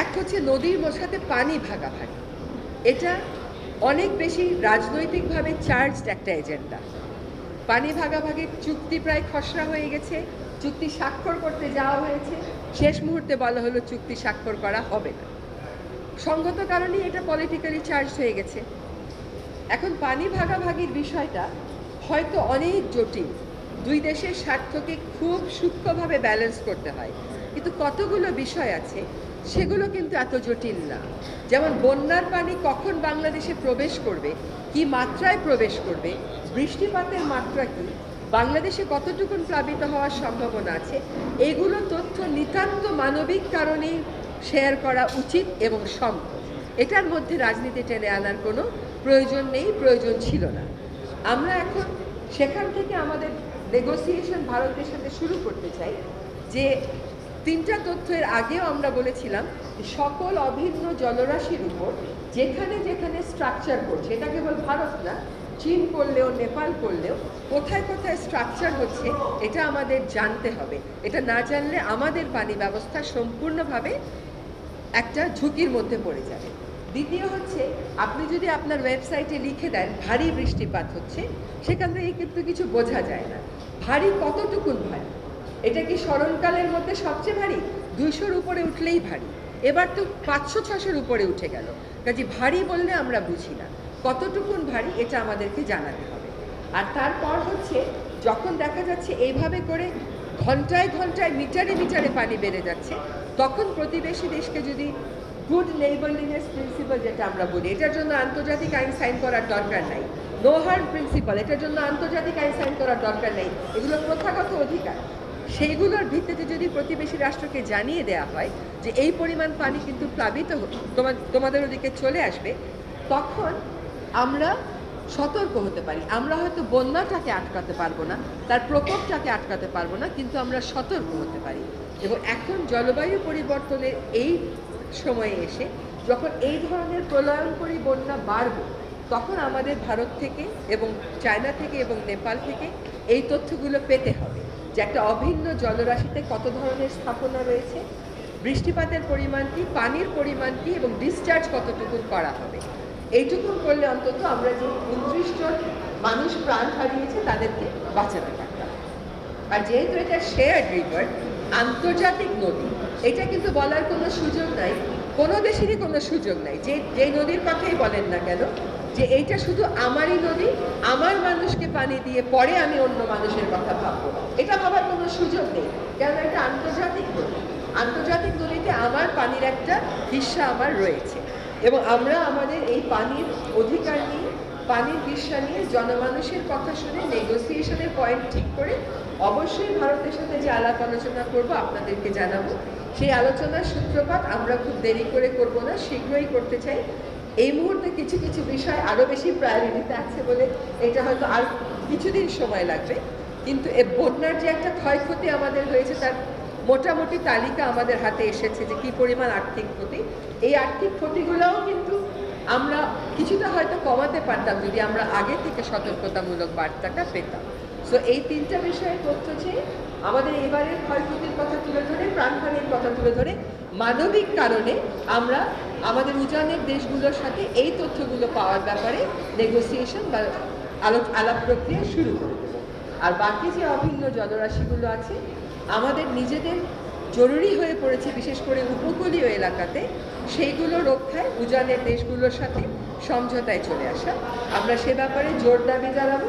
এক হচ্ছে নদীর সাথে পানি ভাগাভাগি। এটা অনেক বেশি রাজনৈতিকভাবে চার্জড একটা এজেন্ডা। পানি ভাগাভাগির চুক্তি প্রায় খসড়া হয়ে গেছে, চুক্তি স্বাক্ষর করতে যাওয়া হয়েছে, শেষ মুহূর্তে বলা হলো চুক্তি স্বাক্ষর করা হবে না। সঙ্গত কারণেই এটা পলিটিক্যালি চার্জ হয়ে গেছে। এখন পানি ভাগাভাগির বিষয়টা হয়তো অনেক জটিল, দুই দেশের স্বার্থকে খুব সূক্ষ্মভাবে ব্যালেন্স করতে হয়, কিন্তু কতগুলো বিষয় আছে সেগুলো কিন্তু এত জটিল না। যেমন বন্যার পানি কখন বাংলাদেশে প্রবেশ করবে, কি মাত্রায় প্রবেশ করবে, বৃষ্টিপাতের মাত্রা কি, বাংলাদেশে কতটুকুন প্লাবিত হওয়ার সম্ভাবনা আছে, এগুলো তথ্য নিতান্ত মানবিক কারণেই শেয়ার করা উচিত এবং সম্ভব। এটার মধ্যে রাজনীতি টেনে আনার কোনো প্রয়োজন নেই, প্রয়োজন ছিল না। আমরা এখন সেখান থেকে আমাদের নেগোসিয়েশন ভারতের সাথে শুরু করতে চাই। যে তিনটা তথ্যের আগেও আমরা বলেছিলাম সকল অভিন্ন জলরাশির উপর যেখানে যেখানে স্ট্রাকচার করছে, এটা কেবল ভারত না, চীন করলেও নেপাল করলেও কোথায় কোথায় স্ট্রাকচার হচ্ছে এটা আমাদের জানতে হবে। এটা না জানলে আমাদের পানি ব্যবস্থা সম্পূর্ণভাবে একটা ঝুঁকির মধ্যে পড়ে যাবে। দ্বিতীয় হচ্ছে, আপনি যদি আপনার ওয়েবসাইটে লিখে দেন ভারী বৃষ্টিপাত হচ্ছে, সেখান থেকে কিন্তু কিছু বোঝা যায় না ভারী কতটুকুন ভারী। এটা কি স্মরণকালের মধ্যে সবচেয়ে ভারী? 200-র উপরে উঠলেই ভারী, এবার তো 500-600-র উপরে উঠে গেল। কাজে ভারী বললে আমরা বুঝি না কতটুকুন ভারী, এটা আমাদেরকে জানাতে হবে। আর তারপর হচ্ছে, যখন দেখা যাচ্ছে এইভাবে করে ঘন্টায় ঘন্টায় মিটারে মিটারে পানি বেড়ে যাচ্ছে, তখন প্রতিবেশী দেশকে যদি গুড নেইবারলিনেস প্রিন্সিপাল যেটা আমরা বলি, এটার জন্য আন্তর্জাতিক আইন সাইন করার দরকার নাই। নো হার্ম প্রিন্সিপাল, এটার জন্য আন্তর্জাতিক আইন সাইন করার দরকার নেই, এগুলো প্রথাগত অধিকার। সেইগুলোর ভিত্তিতে যদি প্রতিবেশী রাষ্ট্রকে জানিয়ে দেওয়া হয় যে এই পরিমাণ পানি কিন্তু প্লাবিত তোমাদের ওদিকে চলে আসবে, তখন আমরা সতর্ক হতে পারি। আমরা হয়তো বন্যাটাকে আটকাতে পারবো না, তার প্রকোপটাকে আটকাতে পারবো না, কিন্তু আমরা সতর্ক হতে পারি। এবং এখন জলবায়ু পরিবর্তনের এই সময়ে এসে যখন এই ধরনের প্রলয়ঙ্করী বন্যা বাড়বে, তখন আমাদের ভারত থেকে এবং চায়না থেকে এবং নেপাল থেকে এই তথ্যগুলো পেতে হবে যে একটা অভিন্ন জলরাশিতে কত ধরনের স্থাপনা রয়েছে, বৃষ্টিপাতের পরিমাণ কি, পানির পরিমাণ কি, এবং ডিসচার্জ কতটুকু করা হবে। এইটুকু করলে অন্তত আমরা যে 29 জন মানুষ প্রাণ হারিয়েছে তাদেরকে বাঁচাতে পারতাম। আর যেহেতু এটা শেয়ার্ড রিভার, আন্তর্জাতিক নদী, এটা কিন্তু বলার কোনো সুযোগ নাই, কোনো দেশেরই কোনো সুযোগ নাই যে নদীর কথাই বলেন না কেন যে এইটা শুধু আমারই নদী, আমার মানুষকে পানি দিয়ে পরে আমি অন্য মানুষের কথা ভাববো, এটা ভাবার কোনো সুযোগ নেই। কেন এটা আন্তর্জাতিক নদী, আন্তর্জাতিক নদীতে আমার পানির একটা হিস্সা আমার রয়েছে, এবং আমরা আমাদের এই পানির অধিকার নিয়ে, পানির হিস্সা নিয়ে জনমানুষের কথা শুনে নেগোসিয়েশনের পয়েন্ট ঠিক করে অবশ্যই ভারতের সাথে যে আলাপ আলোচনা করব আপনাদেরকে জানাবো। সেই আলোচনার সূত্রপাত আমরা খুব দেরি করে করব না, শীঘ্রই করতে চাই। এই মুহূর্তে কিছু কিছু বিষয় আরও বেশি প্রায়োরিটিতে আছে বলে এটা হয়তো আর কিছুদিন সময় লাগবে, কিন্তু এ বন্যার যে একটা ক্ষয়ক্ষতি আমাদের হয়েছে তার মোটামুটি তালিকা আমাদের হাতে এসেছে যে কী পরিমাণ আর্থিক ক্ষতি। এই আর্থিক ক্ষতিগুলোও কিন্তু আমরা কিছুটা হয়তো কমাতে পারতাম যদি আমরা আগে থেকে সতর্কতামূলক বার্তাটা পেতাম। সো এই তিনটা বিষয়ে তথ্য চেয়ে আমাদের এবারের ক্ষয়ক্ষতির কথা তুলে ধরে, প্রাণহানির কথা তুলে ধরে, মানবিক কারণে আমরা আমাদের উজানের দেশগুলোর সাথে এই তথ্যগুলো পাওয়ার ব্যাপারে নেগোসিয়েশন বা আলাপ প্রক্রিয়া শুরু করে দেব। আর বাকি যে অভিন্ন জলরাশিগুলো আছে, আমাদের নিজেদের জরুরি হয়ে পড়েছে বিশেষ করে উপকূলীয় এলাকাতে, সেইগুলো রক্ষায় উজানের দেশগুলোর সাথে সমঝোতায় চলে আসা। আমরা সে ব্যাপারে জোর দাবি জানাবো।